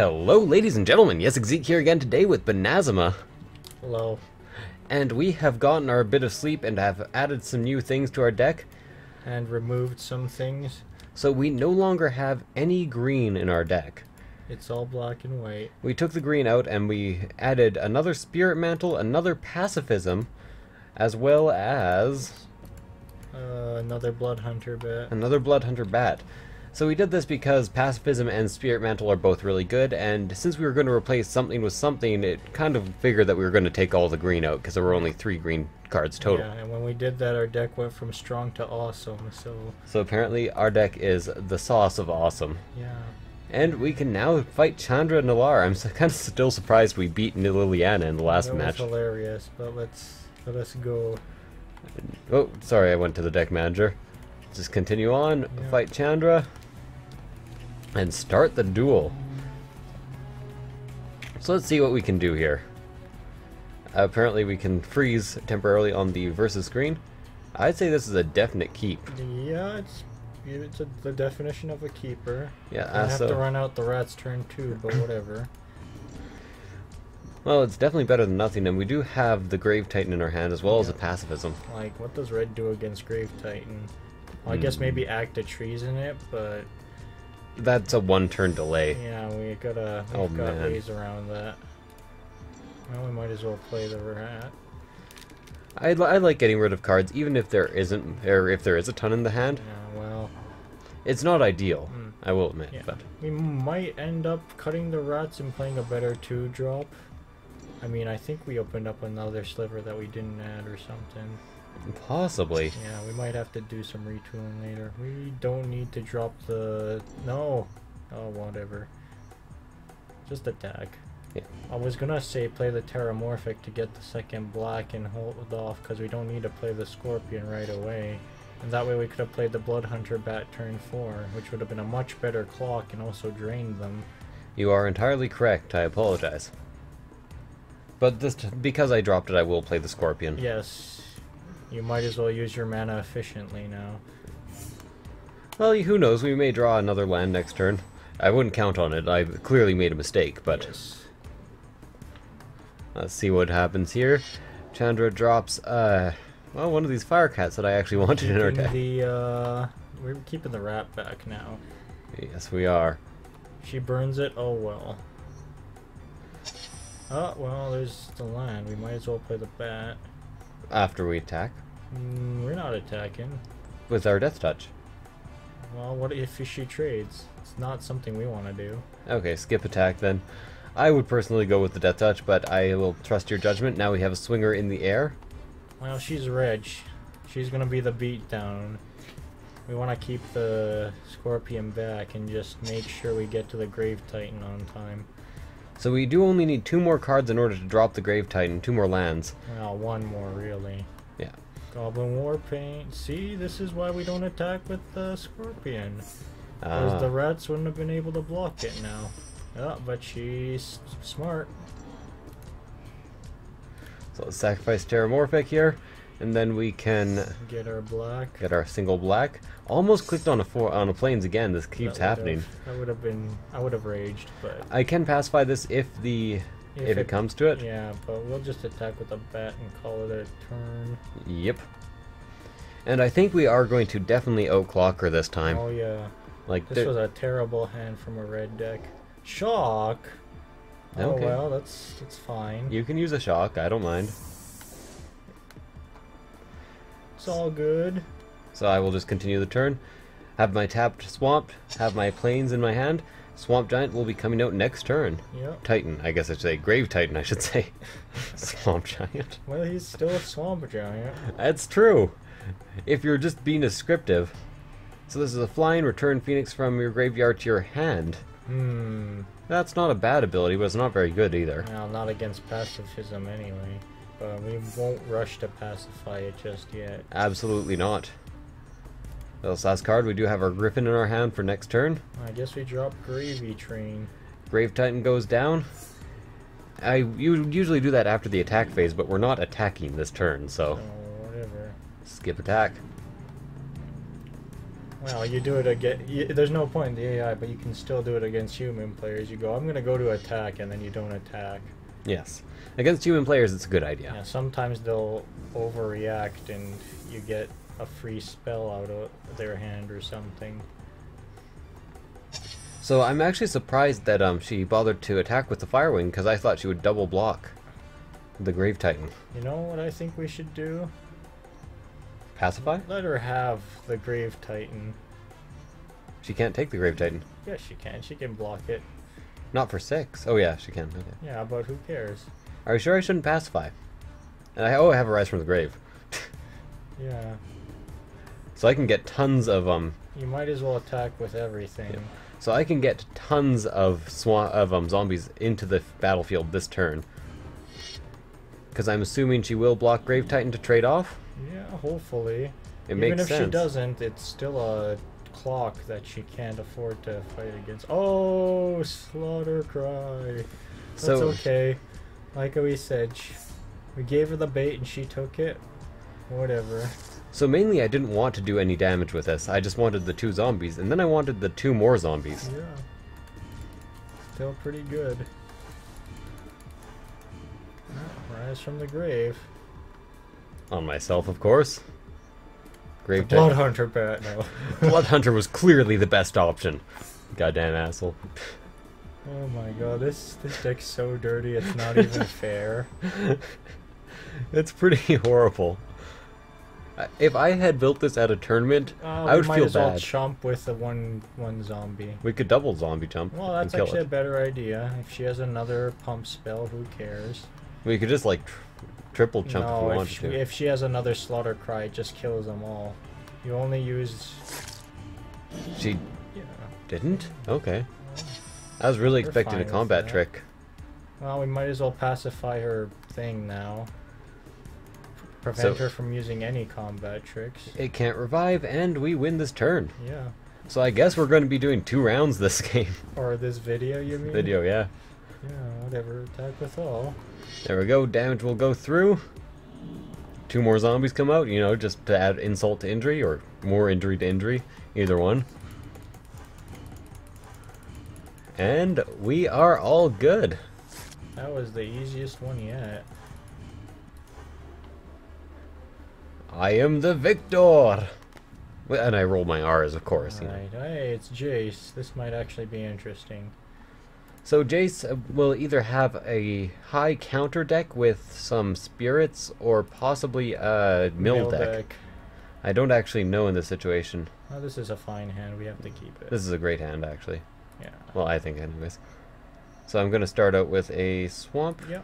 Hello, ladies and gentlemen. Yessik Ziiq here again today with Banazama. Hello. And we have gotten our bit of sleep and have added some new things to our deck. And removed some things. So we no longer have any green in our deck. It's all black and white. We took the green out and we added another Spirit Mantle, another Pacifism, as well as Another Blood Hunter bat. another Blood Hunter bat. So we did this because Pacifism and Spirit Mantle are both really good, and since we were going to replace something with something, it kind of figured that we were going to take all the green out, because there were only 3 green cards total. Yeah, and when we did that, our deck went from strong to awesome, So apparently our deck is the sauce of awesome. yeah. And we can now fight Chandra Nalar. I'm kind of still surprised we beat Liliana in the last match. That was hilarious, but let us go. Oh, sorry, I went to the deck manager. Just continue on, Yeah. fight Chandra, and start the duel. So let's see what we can do here. Apparently we can freeze temporarily on the versus screen. I'd say this is a definite keep. Yeah, it's the definition of a keeper. Yeah, I have so to run out the rat's turn too, but whatever. well, it's definitely better than nothing, and we do have the Grave Titan in our hand as well as a Yeah. Pacifism. Like, what does red do against Grave Titan? Well, I guess maybe Act of Treason it, but That's a 1-turn delay. yeah, we've got man. ways around that. Well, we might as well play the rat. I like getting rid of cards, even if there isn't, or if there is a ton in the hand. Yeah, well, It's not ideal, Mm. I will admit, yeah. but We might end up cutting the rats and playing a better 2-drop. I mean, I think we opened up another sliver that we didn't add or something. possibly. Yeah, we might have to do some retooling later. We don't need to drop the... No! Oh, whatever. Just attack. Yeah. I was gonna say play the Terramorphic to get the second black and hold off, because we don't need to play the Scorpion right away. And that way we could have played the Blood Hunter bat turn 4, which would have been a much better clock and also drained them. You are entirely correct, I apologize. But because I dropped it, I will play the Scorpion. Yes, you might as well use your mana efficiently now. Well, who knows, we may draw another land next turn. I wouldn't count on it, I clearly made a mistake, but Yes. let's see what happens here. Chandra drops, well, one of these Fire Cats that I actually wanted in our deck. We're keeping the rat back now. Yes, we are. She burns it, oh well. Oh, well, there's the land. We might as well play the bat. After we attack, We're not attacking. with our Death Touch. Well, what if she trades? It's not something we want to do. Okay, skip attack then. I would personally go with the Death Touch, but I will trust your judgment. Now we have a Swinger in the air. Well, she's red. She's gonna be the beatdown. We want to keep the Scorpion back and just make sure we get to the Grave Titan on time. So we do only need 2 more cards in order to drop the Grave Titan, 2 more lands. Well, 1 more, really. Yeah. Goblin Warpaint. See, this is why we don't attack with the Scorpion. Because the rats wouldn't have been able to block it now. Oh, but she's smart. So let's sacrifice Terramorphic here, and then we can Get our black. get our single black. Almost clicked on a plains again. This keeps happening. That would have been. I would have raged, but I can pacify this if it comes to it. yeah. But we'll just attack with a bat and call it a turn. Yep. And I think we are going to definitely outclock her this time. Oh yeah. Like This was a terrible hand from a red deck. Shock. Oh Okay. well, that's fine. You can use a shock. I don't mind. It's all good. So I will just continue the turn. Have my tapped Swamp. Have my plains in my hand. Swamp Giant will be coming out next turn. Yep. Titan, I guess I should say. Grave Titan, I should say. Swamp Giant. Well, he's still a swamp giant. That's true. If you're just being descriptive. So this is a flying return Phoenix from your graveyard to your hand. That's not a bad ability, but it's not very good either. Well, not against pacifism anyway. But we won't rush to pacify it just yet. Absolutely not. This last card, we do have our Griffin in our hand for next turn. I guess we drop Gravy Train. Grave Titan goes down. You usually do that after the attack phase, but we're not attacking this turn, so So, whatever. skip attack. Well, you do it again. There's no point in the AI, but you can still do it against human players. You go, I'm gonna go to attack, and then you don't attack. Yes. Against human players, it's a good idea. Yeah, sometimes they'll overreact, and you get a free spell out of their hand or something. So I'm actually surprised that she bothered to attack with the Firewing, because I thought she would double block the Grave Titan. You know what I think we should do? Pacify? Let her have the Grave Titan. She can't take the Grave Titan. Yes, she can. She can block it. Not for 6. Oh yeah, she can. Okay. Yeah, but who cares? Are you sure I shouldn't pacify? And I have a Rise from the Grave. Yeah. So I can get tons of You might as well attack with everything. Yeah. So I can get tons of zombies into the battlefield this turn. Because I'm assuming she will block Grave Titan to trade off. Yeah, hopefully. It Even makes if sense. she doesn't, it's still a clock that she can't afford to fight against. Oh, Slaughter Cry. That's So okay. Like we said, we gave her the bait and she took it. Whatever. So mainly I didn't want to do any damage with this. I just wanted the 2 zombies, and then I wanted the 2 more zombies. Yeah. Still pretty good. Rise from the grave. On myself, of course. Grave The Blood Hunter bat, no. Blood Hunter was clearly the best option. Goddamn asshole. Oh my god, this deck's so dirty, it's not even fair. It's pretty horrible. If I had built this at a tournament, I would feel might as well bad. chomp with the one zombie. We could double zombie jump. Well, that's and kill actually a it. better idea. If she has another pump spell, who cares? We could just like triple jump if we No, wanted to. if she has another Slaughter Cry, it just kills them all. You only use... She Yeah. didn't? Okay. I was really We're expecting fine a with combat that. trick. Well, we might as well pacify her thing now. Prevent So- her from using any combat tricks. It can't revive, and we win this turn. Yeah. So I guess we're going to be doing 2 rounds this game. Or this video, you mean? Video, yeah. Yeah, whatever. Attack with all. There we go. Damage will go through. 2 more zombies come out, you know, just to add insult to injury, or more injury to injury. Either one. And we are all good. That was the easiest one yet. I am the victor! And I roll my R's, of course. You know. Alright, hey, it's Jace. This might actually be interesting. So Jace will either have a high counter deck with some spirits, or possibly a mill deck. I don't actually know in this situation. Oh, this is a fine hand. We have to keep it. This is a great hand, actually. Yeah. Well, I think anyways. So I'm going to start out with a swamp. Yep.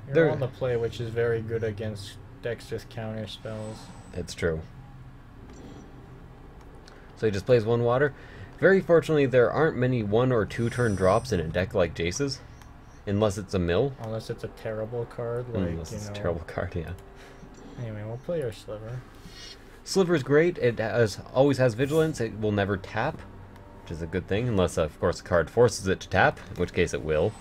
You're There- on the play, which is very good against decks with counter spells. It's true. So he just plays 1 water. Very fortunately, there aren't many 1 or 2 turn drops in a deck like Jace's. Unless it's a mill. Unless it's a terrible card, like, Unless you it's know. a terrible card, yeah. Anyway, we'll play our Sliver. Sliver's great. It always has vigilance. It will never tap, which is a good thing. Unless, of course, the card forces it to tap, in which case it will.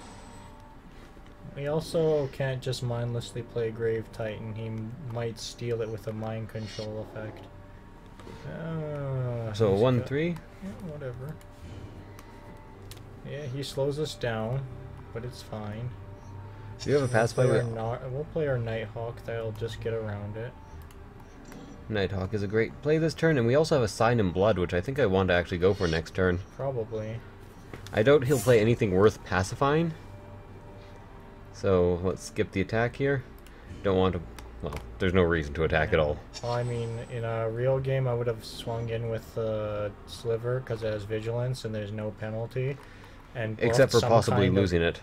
We also can't just mindlessly play Grave Titan. He might steal it with a mind control effect. So he's 1-3. Yeah, whatever. Yeah, he slows us down, but it's fine. Do you have a pacify? We'll play our Nighthawk. That'll just get around it. Nighthawk is a great play this turn, and we also have a Sign in Blood, which I think I want to actually go for next turn. Probably. I doubt he'll play anything worth pacifying. So let's skip the attack here. Don't want to... Well, there's no reason to attack at all. Well, I mean, in a real game, I would have swung in with Sliver because it has vigilance and there's no penalty. And Except for some possibly kind of- losing it.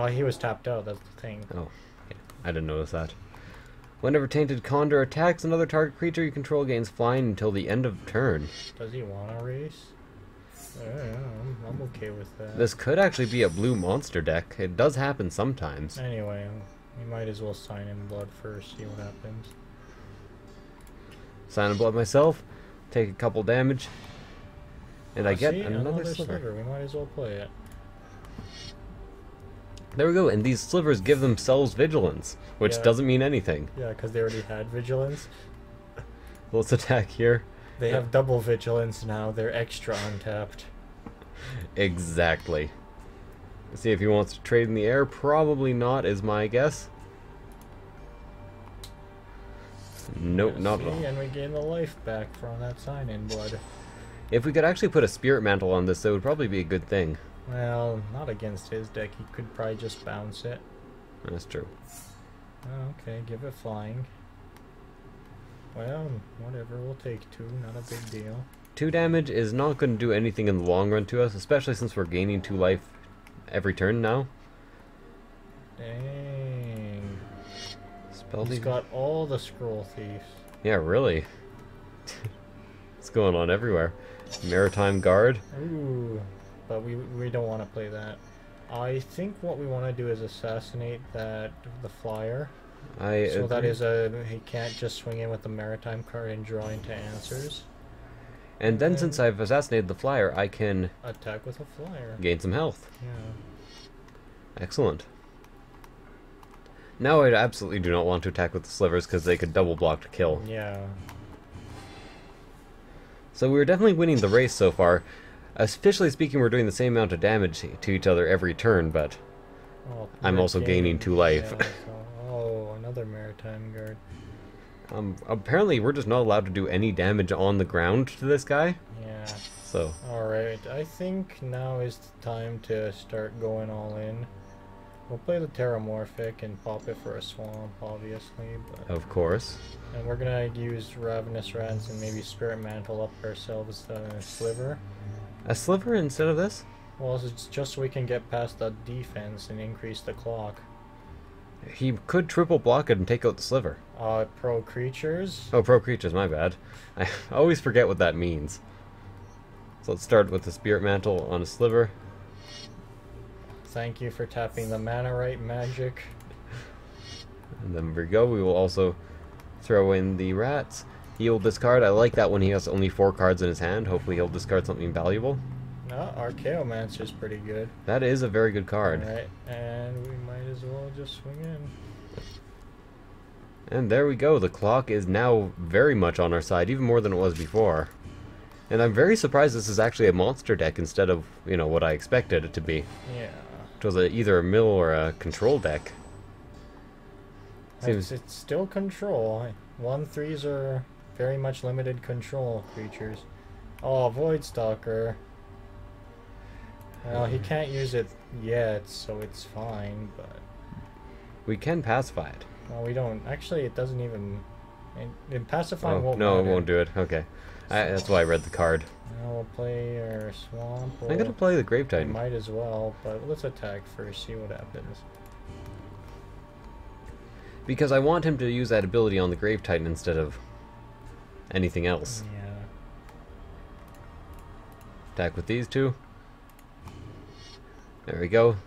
He was tapped out. That's the thing. Oh, yeah, I didn't notice that. Whenever Tainted Condor attacks another target creature you control gains flying until the end of turn. Does he want to race? I'm okay with that. This could actually be a blue monster deck. It does happen sometimes. Anyway, we might as well sign in blood first, see what happens. Sign in Blood myself, take a couple damage, and I get See? another sliver. We might as well play it. There we go, and these slivers give themselves vigilance, which Yeah. doesn't mean anything. Yeah, because they already had vigilance. Let's attack here. They have double vigilance now. They're extra untapped. Exactly. Let's see if he wants to trade in the air. Probably not, is my guess. Nope, not at all. And we gain the life back from that sign-in blood. If we could actually put a Spirit Mantle on this, that would probably be a good thing. Well, not against his deck. He could probably just bounce it. That's true. Oh, okay, give it flying. Well, whatever. We'll take 2. Not a big deal. 2 damage is not going to do anything in the long run to us, especially since we're gaining 2 life every turn now. Dang. Spell He's got all the Scroll Thieves. Yeah, really. It's going on everywhere. Maritime Guard. Ooh, but we don't want to play that. I think what we want to do is assassinate the flyer. So that is he can't just swing in with the Maritime card and draw into answers. And then since I've assassinated the flyer, I can attack with a flyer. Gain some health. Yeah. Excellent. Now I absolutely do not want to attack with the slivers because they could double block to kill. Yeah. So we're definitely winning the race so far. Officially speaking, we're doing the same amount of damage to each other every turn, but I'm also gaining 2 life. Yeah, oh, another Maritime Guard. Apparently we're just not allowed to do any damage on the ground to this guy. Yeah. So. Alright, I think now is the time to start going all in. We'll play the Terramorphic and pop it for a swamp, obviously. But of course. And we're gonna use Ravenous Rats and maybe Spirit Mantle up ourselves a Sliver. A Sliver instead of this? Well, it's just so we can get past the defense and increase the clock. He could triple block it and take out the Sliver. Pro Creatures? Oh, Pro Creatures, my bad. I always forget what that means. So let's start with the Spirit Mantle on a Sliver. Thank you for tapping the Mana Right magic. And then we go. We will also throw in the Rats. He'll discard. I like that when he has only 4 cards in his hand. Hopefully he'll discard something valuable. Archaeomancer's pretty good. That is a very good card. Alright, and we might as well just swing in. And there we go. The clock is now very much on our side, even more than it was before. And I'm very surprised this is actually a monster deck instead of, you know, what I expected it to be. Yeah. It was either a mill or a control deck. It's still control. 1/3s are very much limited control creatures. Oh, Voidstalker. Well, he can't use it yet, so it's fine, but... We can pacify it. Well, we don't. Actually, it doesn't even... And pacifying won't no, matter. it won't do it. Okay. That's why I read the card. Now we'll play our Swamp. I'm going to play the Grave Titan. Might as well, but let's attack first, see what happens. Because I want him to use that ability on the Grave Titan instead of anything else. Yeah. Attack with these 2. There we go.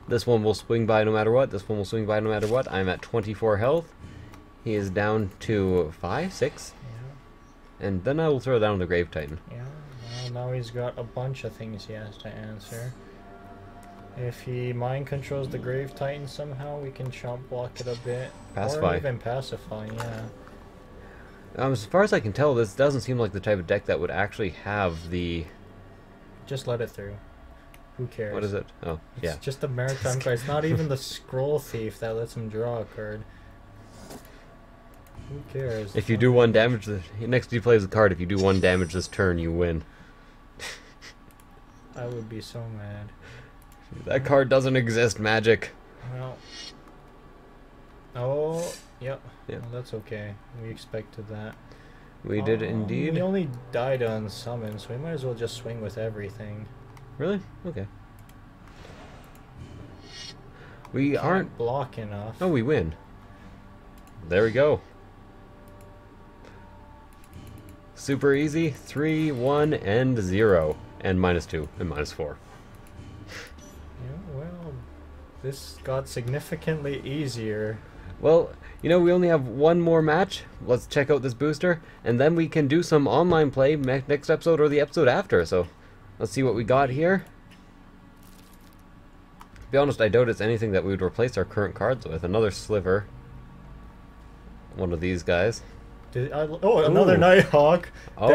This one will swing by no matter what. This one will swing by no matter what. I'm at 24 health. He is down to 5, 6. Yeah. And then I will throw down the Grave Titan. Yeah. Well, now he's got a bunch of things he has to answer. If he mind controls the Grave Titan somehow, we can chomp block it a bit. Pacify. Or even pacify, yeah. As far as I can tell, this doesn't seem like the type of deck that would actually have the... Just let it through. Who cares? What is it? Oh, yeah. It's just a Maritime card. It's not even the Scroll Thief that lets him draw a card. Who cares? If you do 1 damage, next he plays the card, if you do 1 damage this turn, you win. I would be so mad. That card doesn't exist, Magic. Well. Oh, yep. Yeah. Well, that's okay. We expected that. We did indeed. We only died on summon, so we might as well just swing with everything. Really? Okay. We aren't... block enough. Oh, we win. There we go. Super easy. 3, 1, and 0. And -2 and -4. Yeah, well, this got significantly easier. Well, you know, we only have 1 more match. Let's check out this booster, and then we can do some online play next episode or the episode after. So, let's see what we got here. To be honest, I doubt it's anything that we would replace our current cards with. Another Sliver. One of these guys. Another Ooh. Nighthawk. Oh.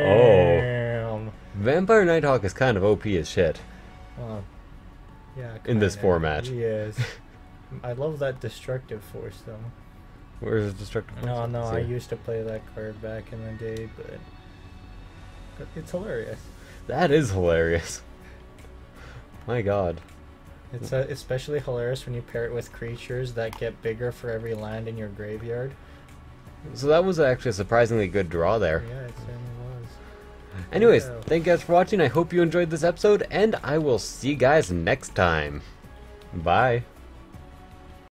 Damn. Vampire Nighthawk is kind of OP as shit. Well, yeah. In this kinda. format. Yes. I love that destructive force though. Where's the destructive force? No, Let's I see. used to play that card back in the day, but it's hilarious. That is hilarious. My god. It's especially hilarious when you pair it with creatures that get bigger for every land in your graveyard. So that was actually a surprisingly good draw there. Yeah, it certainly was. Anyways, Yeah. thank you guys for watching. I hope you enjoyed this episode, and I will see you guys next time. Bye.